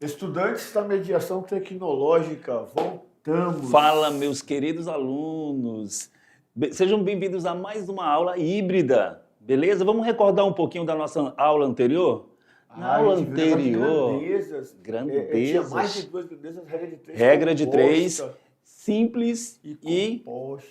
Estudantes da mediação tecnológica, voltamos. Fala, meus queridos alunos. Sejam bem-vindos a mais uma aula híbrida, beleza? Vamos recordar um pouquinho da nossa aula anterior? Na aula anterior, grandezas. Tinha mais de duas grandezas, regra de três, simples e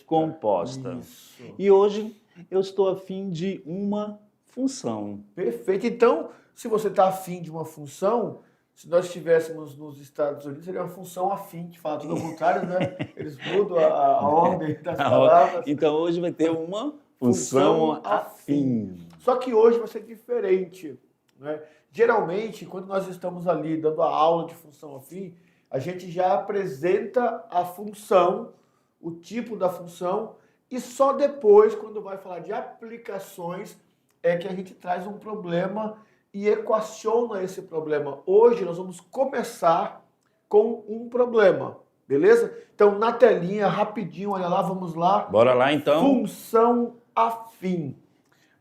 composta. Isso. E hoje eu estou afim de uma função. Perfeito. Então, se você está afim de uma função, se nós estivéssemos nos Estados Unidos, seria uma função afim, que fala tudo ao contrário, né? Eles mudam a ordem das palavras. Então hoje vai ter uma função afim. Só que hoje vai ser diferente, né? Geralmente, quando nós estamos ali dando a aula de função afim, a gente já apresenta a função, o tipo da função, e só depois, quando vai falar de aplicações, é que a gente traz um problema e equaciona esse problema. Hoje nós vamos começar com um problema, beleza? Então, na telinha, rapidinho, olha lá, vamos lá. Bora lá, então. Função afim.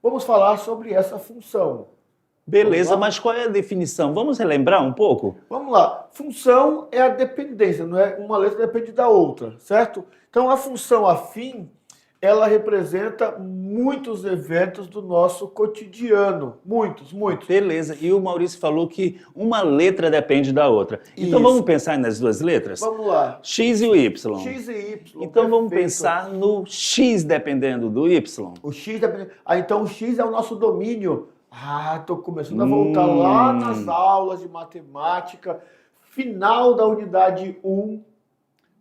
Vamos falar sobre essa função. Beleza, mas qual é a definição? Vamos relembrar um pouco? Vamos lá. Função é a dependência, não é? Uma letra depende da outra, certo? Então, a função afim, ela representa muitos eventos do nosso cotidiano. Muitos. Beleza. E o Maurício falou que uma letra depende da outra. Então vamos pensar nas duas letras? Vamos lá. X e o Y. X e Y. Então vamos pensar no X dependendo do Y. O X dependendo... então o X é o nosso domínio. Estou começando a voltar lá nas aulas de matemática. Final da unidade 1,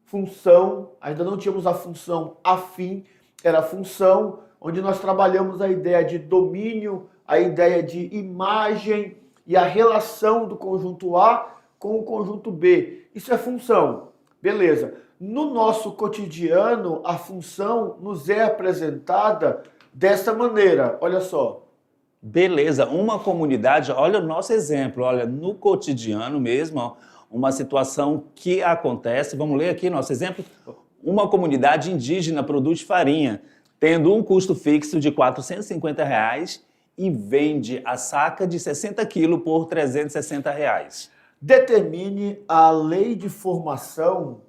função. Ainda não tínhamos a função afim. Era a função onde nós trabalhamos a ideia de domínio, a ideia de imagem e a relação do conjunto A com o conjunto B. Isso é função. Beleza. No nosso cotidiano, a função nos é apresentada dessa maneira. Olha só. Beleza. Uma comunidade, olha o nosso exemplo, olha, no cotidiano mesmo, ó, uma situação que acontece. Vamos ler aqui nosso exemplo? Uma comunidade indígena produz farinha, tendo um custo fixo de R$ 450 e vende a saca de 60 quilos por R$ 360. Determine a lei de formação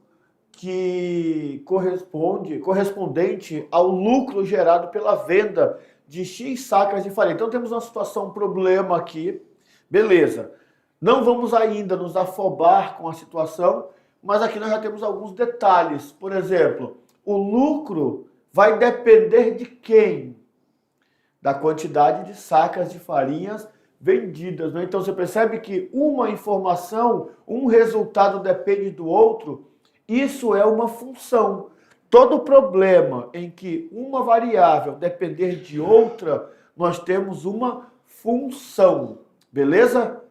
que correspondente ao lucro gerado pela venda de X sacas de farinha. Então temos uma situação, um problema aqui, beleza. Não vamos ainda nos afobar com a situação, mas aqui nós já temos alguns detalhes. Por exemplo, o lucro vai depender de quem? Da quantidade de sacas de farinhas vendidas, né? Então você percebe que uma informação, um resultado depende do outro. Isso é uma função. Todo problema em que uma variável depender de outra, nós temos uma função. Beleza?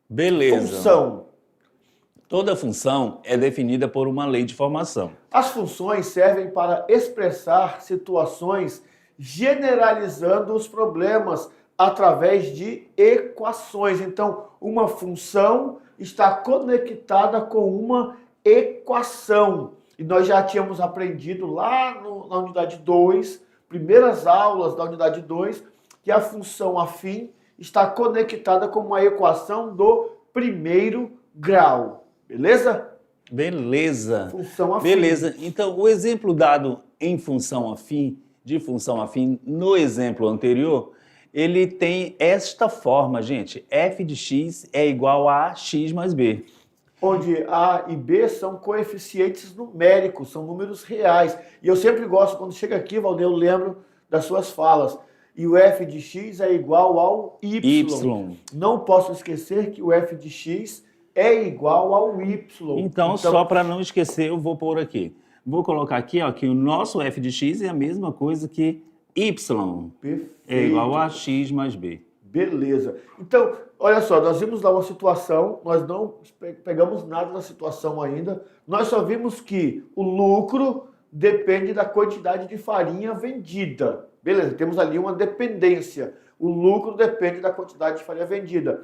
Beleza. Função. Toda função é definida por uma lei de formação. As funções servem para expressar situações generalizando os problemas através de equações. Então, uma função está conectada com uma equação. E nós já tínhamos aprendido lá na unidade 2, primeiras aulas da unidade 2, que a função afim está conectada com uma equação do primeiro grau. Beleza? Beleza. Função afim. Beleza. Então, o exemplo dado em função afim, de função afim, no exemplo anterior, ele tem esta forma, gente. F de x é igual a x mais b. Onde A e B são coeficientes numéricos, são números reais. E eu sempre gosto, quando chega aqui, Valdeir, eu lembro das suas falas. E o f de x é igual ao y. Não posso esquecer que o f de x é igual ao y. Então só para não esquecer, eu vou pôr aqui. Vou colocar aqui, ó, que o nosso f de x é a mesma coisa que y. Perfeito. É igual a x mais b. Beleza. Então, olha só, nós vimos lá uma situação, nós não pegamos nada da situação ainda, nós só vimos que o lucro depende da quantidade de farinha vendida. Beleza, temos ali uma dependência. O lucro depende da quantidade de farinha vendida.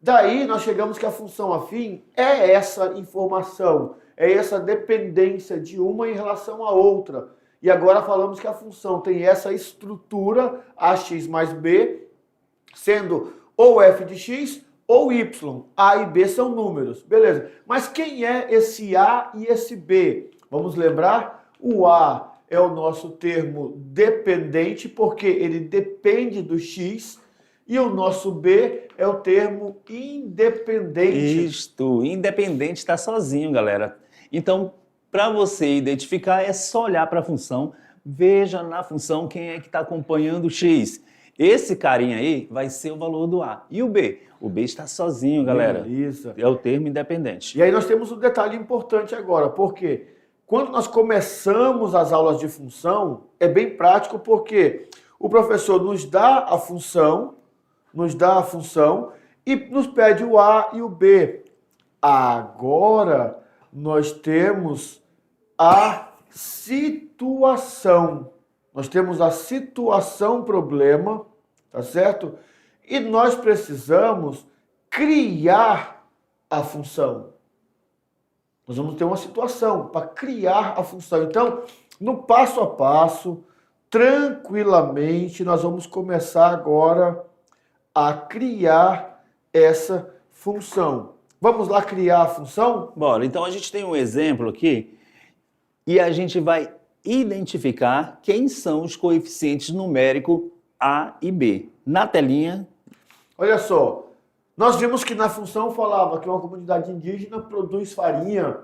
Daí nós chegamos que a função afim é essa informação, é essa dependência de uma em relação à outra. E agora falamos que a função tem essa estrutura, ax mais b, sendo ou f de x ou Y. A e B são números, beleza. Mas quem é esse A e esse B? Vamos lembrar? O A é o nosso termo dependente, porque ele depende do X, e o nosso B é o termo independente. Isto, independente está sozinho, galera. Então, para você identificar, é só olhar para a função, veja na função quem é que está acompanhando o X. Esse carinha aí vai ser o valor do A. E o B? O B está sozinho, galera. Beleza. É o termo independente. E aí nós temos um detalhe importante agora, porque quando nós começamos as aulas de função, é bem prático, porque o professor nos dá a função e nos pede o A e o B. Agora nós temos a situação. Nós temos a situação problema, tá certo? E nós precisamos criar a função. Nós vamos ter uma situação para criar a função. Então, no passo a passo, tranquilamente, nós vamos começar agora a criar essa função. Vamos lá criar a função? Bora, então a gente tem um exemplo aqui e a gente vai identificar quem são os coeficientes numéricos A e B. Na telinha, Olha só, nós vimos que na função falava que uma comunidade indígena produz farinha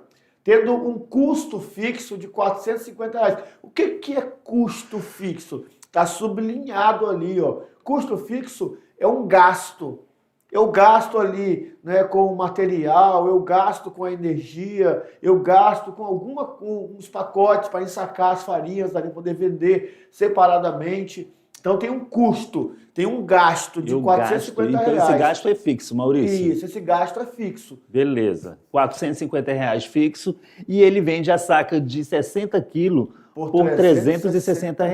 tendo um custo fixo de R$ 450. O que é custo fixo? Está sublinhado ali, ó. Custo fixo é um gasto. Eu gasto ali, né, com o material, eu gasto com a energia, eu gasto com uns pacotes para ensacar as farinhas, para poder vender separadamente. Então tem um custo, tem um gasto de R$ 450. Então esse gasto é fixo, Maurício? Isso, esse gasto é fixo. Beleza, R$ 450 fixo e ele vende a saca de 60 quilos por R$ 360.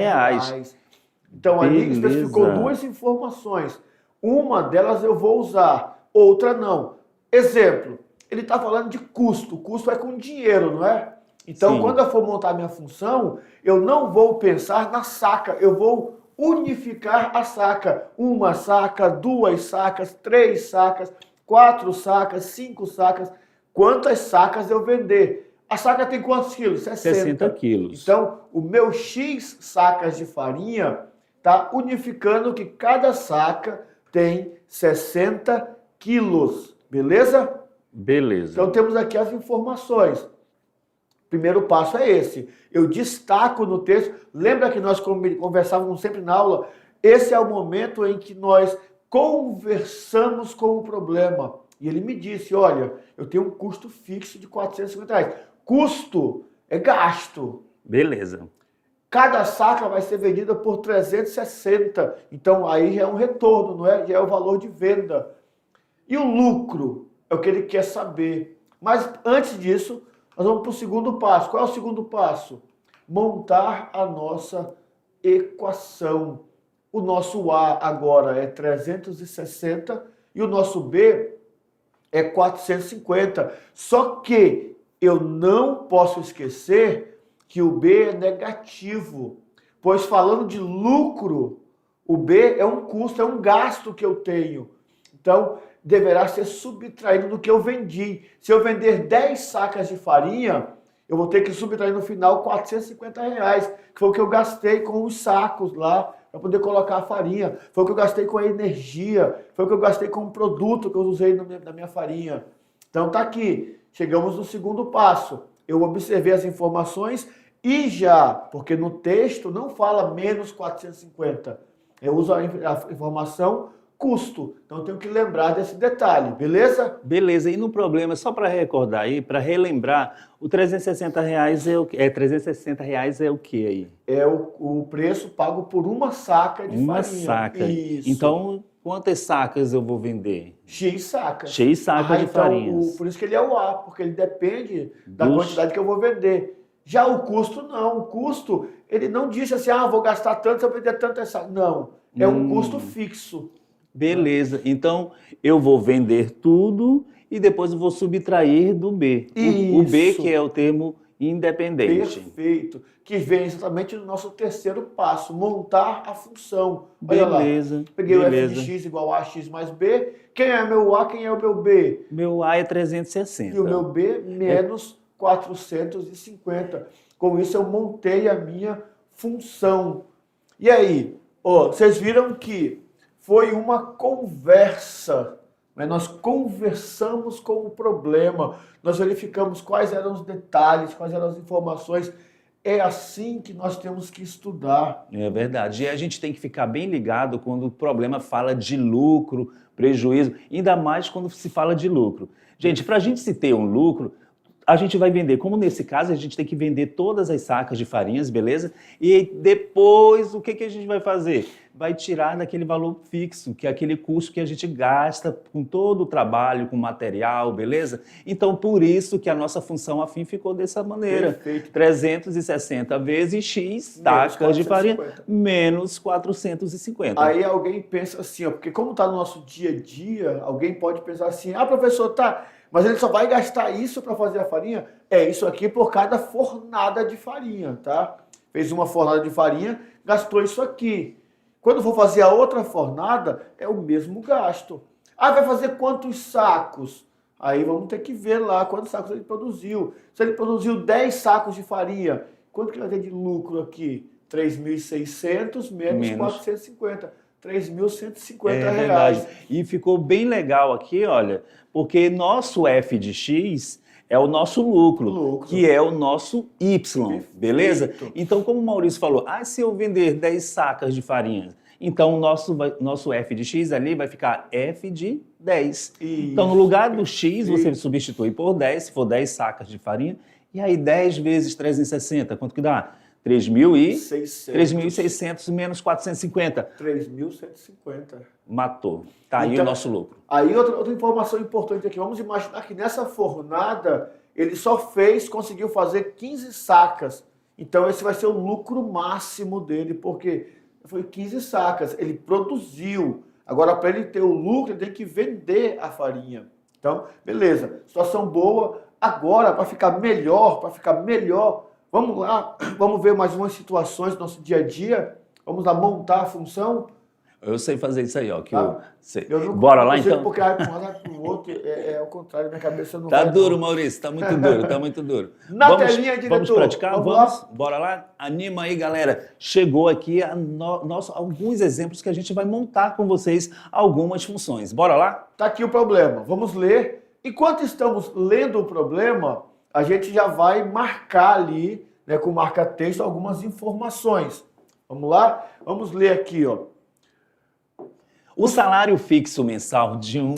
Então ali Beleza. especificou duas informações. Uma delas eu vou usar, outra não. Exemplo, ele está falando de custo. Custo é com dinheiro, não é? Então, Sim. quando eu for montar minha função, eu não vou pensar na saca, eu vou unificar a saca. Uma saca, 2 sacas, 3 sacas, 4 sacas, 5 sacas. Quantas sacas eu vender? A saca tem quantos quilos? 60 quilos. Então, o meu X sacas de farinha está unificando que cada saca tem 60 quilos, beleza? Beleza. Então temos aqui as informações. Primeiro passo é esse. Eu destaco no texto. Lembra que nós conversávamos sempre na aula? Esse é o momento em que nós conversamos com o problema. E ele me disse, olha, eu tenho um custo fixo de R$ 450. Custo é gasto. Beleza. Cada saca vai ser vendida por 360. Então aí já é um retorno, não é? Já é o valor de venda. E o lucro é o que ele quer saber. Mas antes disso, nós vamos para o segundo passo. Qual é o segundo passo? Montar a nossa equação. O nosso A agora é 360 e o nosso B é 450. Só que eu não posso esquecer que o B é negativo, pois falando de lucro, o B é um custo, é um gasto que eu tenho. Então, deverá ser subtraído do que eu vendi. Se eu vender 10 sacas de farinha, eu vou ter que subtrair no final R$ 450, que foi o que eu gastei com os sacos lá, para poder colocar a farinha. Foi o que eu gastei com a energia, foi o que eu gastei com o produto que eu usei na minha farinha. Então tá aqui, chegamos no segundo passo. Eu observei as informações e já, porque no texto não fala menos 450. Eu uso a informação custo. Então eu tenho que lembrar desse detalhe, beleza? Beleza, e no problema, só para recordar aí, para relembrar, o R$ 360 é o que? R$ 360 é o que aí? É o preço pago por uma saca de Uma farinha. saca. Isso. Então, quantas sacas eu vou vender? X sacas. X sacas de então, farinhas. por isso que ele é o A, porque ele depende da Dos- quantidade que eu vou vender. Já o custo não. O custo, ele não disse assim, vou gastar tanto se eu vender tanto essa. Não, é um custo fixo. Beleza, então eu vou vender tudo e depois eu vou subtrair do B. O B Isso. que é o termo independente. Perfeito. Que vem exatamente no nosso terceiro passo, montar a função. Olha Beleza. lá. Peguei beleza. o f de x igual a x mais b. Quem é meu a, quem é o meu b? Meu A é 360. E o meu b, menos 450. Com isso, eu montei a minha função. E aí, ó, vocês viram que foi uma conversa, né? Nós conversamos com o problema, nós verificamos quais eram os detalhes, quais eram as informações. É assim que nós temos que estudar. É verdade. E a gente tem que ficar bem ligado quando o problema fala de lucro, prejuízo, ainda mais quando se fala de lucro. Gente, para a gente se ter um lucro, a gente vai vender, como nesse caso, a gente tem que vender todas as sacas de farinhas, beleza? E depois, o que a gente vai fazer? Vai tirar daquele valor fixo, que é aquele custo que a gente gasta com todo o trabalho, com material, beleza? Então, por isso que a nossa função afim ficou dessa maneira. Perfeito. 360 vezes X sacas de farinha, menos 450. Aí alguém pensa assim, ó, porque como está no nosso dia a dia, alguém pode pensar assim, ah, professor, tá, mas ele só vai gastar isso para fazer a farinha? É isso aqui por cada fornada de farinha, tá? Fez uma fornada de farinha, gastou isso aqui. Quando for fazer a outra fornada, é o mesmo gasto. Ah, vai fazer quantos sacos? Aí vamos ter que ver lá quantos sacos ele produziu. Se ele produziu 10 sacos de farinha, quanto que ele vai ter de lucro aqui? 3.600 menos 450. 3.150 É reais. verdade. E ficou bem legal aqui, olha, porque nosso F de X é o nosso lucro, que é o nosso Y, beleza? Então, como o Maurício falou, se eu vender 10 sacas de farinha, então o nosso F de X ali vai ficar F de 10. Isso. Então, no lugar do X, você substitui por 10, se for 10 sacas de farinha, e aí 10 vezes 360, quanto que dá? 3.600 menos 450. 3.150. Matou. Tá aí o nosso lucro. Aí outra informação importante aqui. Vamos imaginar que nessa fornada ele conseguiu fazer 15 sacas. Então esse vai ser o lucro máximo dele, porque foi 15 sacas. Ele produziu. Agora, para ele ter o lucro, ele tem que vender a farinha. Então, beleza. Situação boa. Agora, para ficar melhor, vamos lá, vamos ver mais umas situações do nosso dia a dia. Vamos lá montar a função. Eu sei fazer isso aí, ó. Bora lá, então? Porque para o outro é ao contrário, minha cabeça não vai. Tá duro, Maurício, tá muito duro, tá muito duro. Telinha, diretor. Vamos praticar? Vamos? Bora lá? Anima aí, galera. Chegou aqui alguns exemplos que a gente vai montar com vocês algumas funções. Bora lá? Tá aqui o problema. Vamos ler. Enquanto estamos lendo o problema, a gente já vai marcar ali, né, com marca-texto, algumas informações. Vamos lá? Vamos ler aqui, ó. O salário fixo mensal de um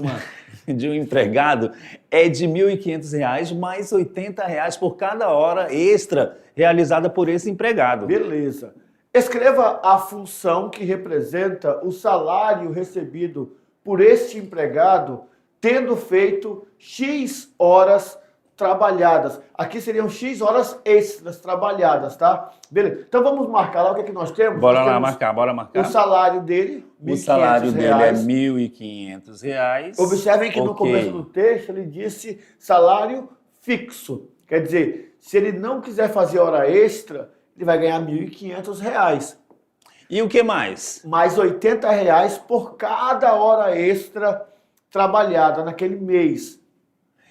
empregado é de R$ 1.500 mais R$ 80 por cada hora extra realizada por esse empregado. Beleza. Escreva a função que representa o salário recebido por este empregado tendo feito X horas trabalhadas. Aqui seriam X horas extras trabalhadas, tá? Beleza. Então vamos marcar lá o que é que nós temos. Bora lá marcar, bora marcar. O salário dele, R$ 1.500. O salário dele é R$ 1.500. Observem que no começo do texto ele disse salário fixo. Quer dizer, se ele não quiser fazer hora extra, ele vai ganhar R$ 1.500. E o que mais? Mais R$ 80 por cada hora extra trabalhada naquele mês.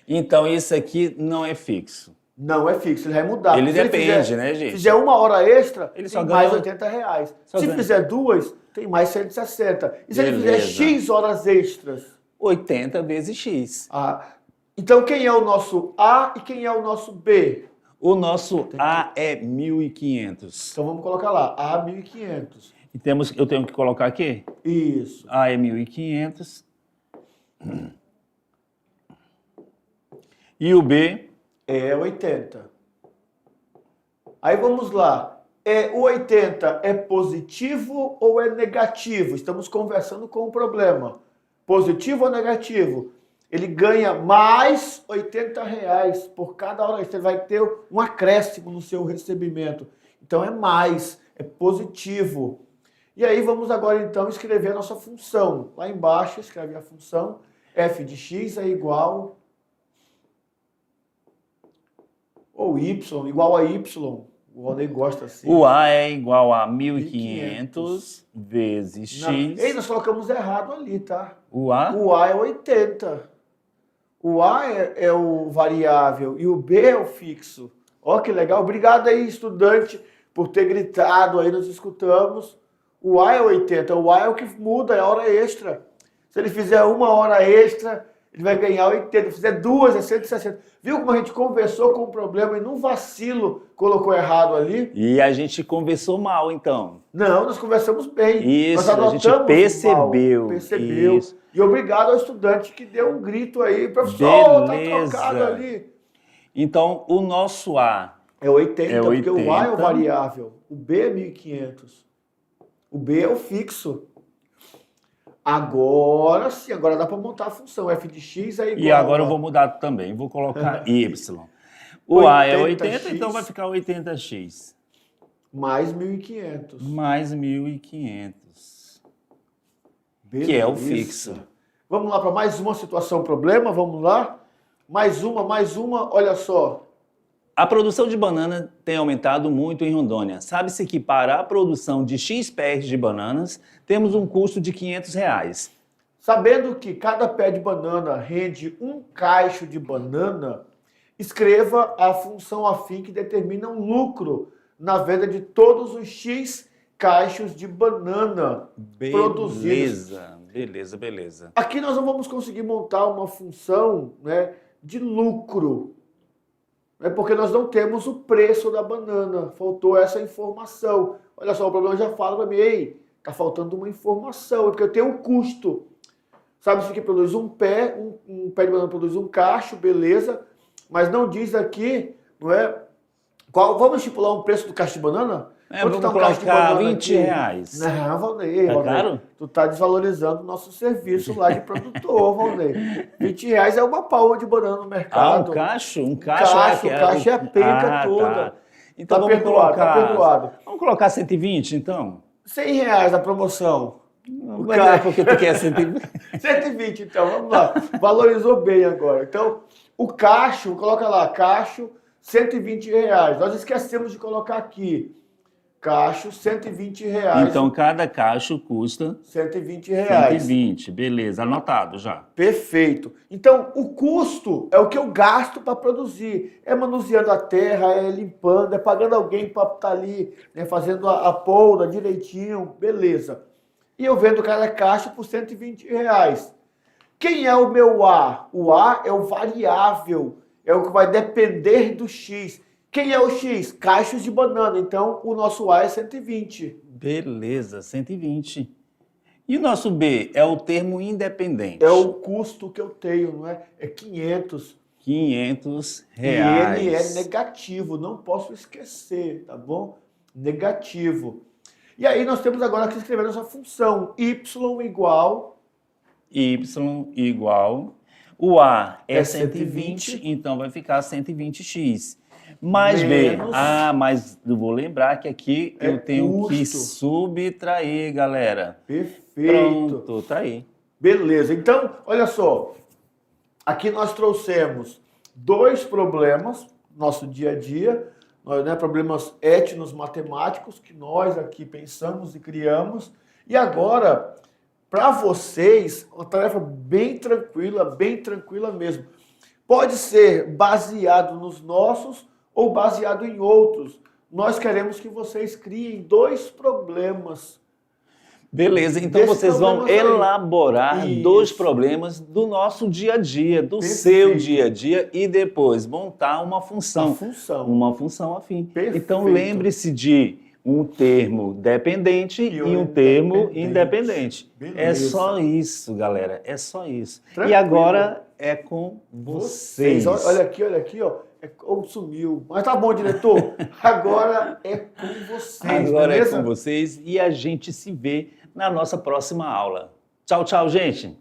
Então, isso aqui não é fixo. Não é fixo, ele vai mudar. Ele depende, né, gente? Se fizer uma hora extra, ele tem mais R$ 80. Se fizer duas, tem mais 160. E se ele fizer X horas extras? 80 vezes X. Então, quem é o nosso A e quem é o nosso B? O nosso A é 1.500. Então, vamos colocar lá, A 1.500. E eu tenho que colocar aqui? Isso. A é 1.500. E o B é 80. Aí vamos lá. O 80 é positivo ou é negativo? Estamos conversando com o problema. Positivo ou negativo? Ele ganha mais R$ 80 por cada hora. Você vai ter um acréscimo no seu recebimento. Então é mais, é positivo. E aí vamos agora então escrever a nossa função. Lá embaixo escreve a função f de x é igual Ou Y, igual a Y. O Valnei gosta assim. O A é igual a 1.500 vezes X. Ei, nós colocamos errado ali, tá? O A? O A é 80. O A é o variável e o B é o fixo. Ó, que legal. Obrigado aí, estudante, por ter gritado aí, nós escutamos. O A é 80. O A é o que muda, é a hora extra. Se ele fizer 1 hora extra, ele vai ganhar 80. Se fizer 2, é 160. Viu como a gente conversou com o problema e num vacilo colocou errado ali? E a gente conversou mal, então. Não, nós conversamos bem. Isso, nós a gente percebeu. Mal, percebeu. Isso. E obrigado ao estudante que deu um grito aí. Professor, Beleza. tá trocado ali. Então, o nosso A é 80, é 80, porque o A é o variável. O B é 1.500. O B é o fixo. Agora sim, agora dá para montar a função. F de x é igual E agora a... eu vou mudar também, vou colocar Y. O A é 80, então vai ficar 80x. Mais 1.500. Mais 1.500. Que é o fixo. Vamos lá para mais uma situação problema, vamos lá? Mais uma, olha só. A produção de banana tem aumentado muito em Rondônia. Sabe-se que para a produção de X pés de bananas, temos um custo de R$500. Sabendo que cada pé de banana rende um cacho de banana, escreva a função afim que determina um lucro na venda de todos os X cachos de banana produzidos. Beleza. Aqui nós não vamos conseguir montar uma função, né, de lucro, né, porque nós não temos o preço da banana. Faltou essa informação. Olha só, o problema já fala para mim, ei, tá faltando uma informação, porque eu tenho um custo. Sabe-se que produz um pé de banana produz um cacho, beleza, mas não diz aqui, não é? Vamos estipular um preço do cacho de banana? Vamos colocar R$20. Não, Valnei, Caro? Tu tá desvalorizando o nosso serviço lá de produtor, Valnei. R$20 é uma palma de banana no mercado. Um cacho? Um cacho é a penca toda. Tá. Então tá vamos perdoado, colocar... tá perdoado. Vamos colocar 120, então? R$100 a promoção. Mas é porque tu quer 120. 120, então, vamos lá. Valorizou bem agora. Então, o cacho, coloca lá, cacho, R$120. Nós esquecemos de colocar aqui. Cacho, R$120. Então, cada cacho custa R$120. 120, beleza, anotado já. Perfeito. Então, o custo é o que eu gasto para produzir. É manuseando a terra, é limpando, é pagando alguém para estar ali, né, fazendo a polda direitinho, beleza. E eu vendo cada caixa por R$120. Quem é o meu A? O A é o variável, é o que vai depender do X. Quem é o X? Cachos de banana. Então, o nosso A é 120. Beleza, 120. E o nosso B é o termo independente. É o custo que eu tenho, não é? É 500. R$500. E ele é negativo, não posso esquecer, tá bom? Negativo. E aí nós temos agora que escrever nossa função. Y igual... O A é 120, então vai ficar 120x. Mais B. Mas eu vou lembrar que aqui eu tenho que subtrair, galera. Perfeito. Pronto, tá aí. Beleza. Então, olha só. Aqui nós trouxemos 2 problemas no nosso dia a dia, né, problemas étnicos-matemáticos que nós aqui pensamos e criamos. E agora, para vocês, uma tarefa bem tranquila mesmo. Pode ser baseado nos nossos ou baseado em outros. Nós queremos que vocês criem 2 problemas. Beleza, então vocês vão elaborar 2 problemas do nosso dia a dia, do seu dia a dia, e depois montar uma função. Uma função afim. Perfeito. Então lembre-se de um termo dependente e um termo independente. Beleza. É só isso, galera. É só isso. Tranquilo. E agora é com vocês. Olha aqui, ó. Sumiu. Mas tá bom, diretor. Agora é com vocês. Agora beleza? é com vocês e a gente se vê na nossa próxima aula. Tchau, tchau, gente.